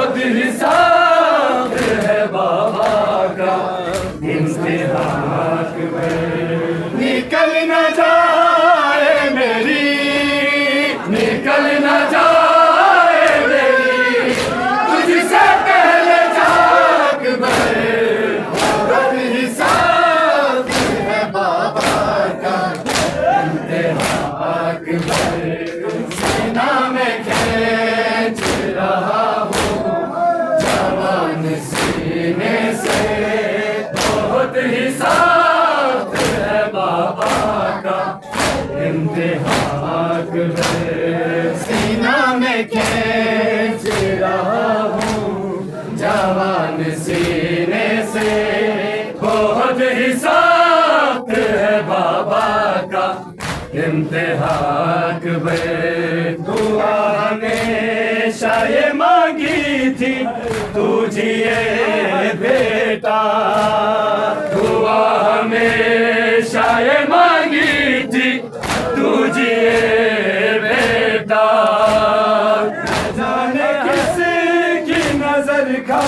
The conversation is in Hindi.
बहुत हिसाब है बाबा का इम्तिहान में। निकल न जाए मेरी, निकल न जाए मेरी तुझसे पहले जाग बहे। बहुत हिसाब है बाबा का इम्तिहान में। सीना में खींच रहा हूँ जवान सीने से। बहुत हिसाब है बाबा का इम्तिहान में। सीना में खींच रहा हूँ जवान सीने से। बहुत हिसाब है बाबा का इम्तिहान में। दुआ हमेशा ये मांगी थी तू जिए बेटा। दुआ हमेशा ये मांगी थी तू जिए बेटा। जाने किसी की नजर खा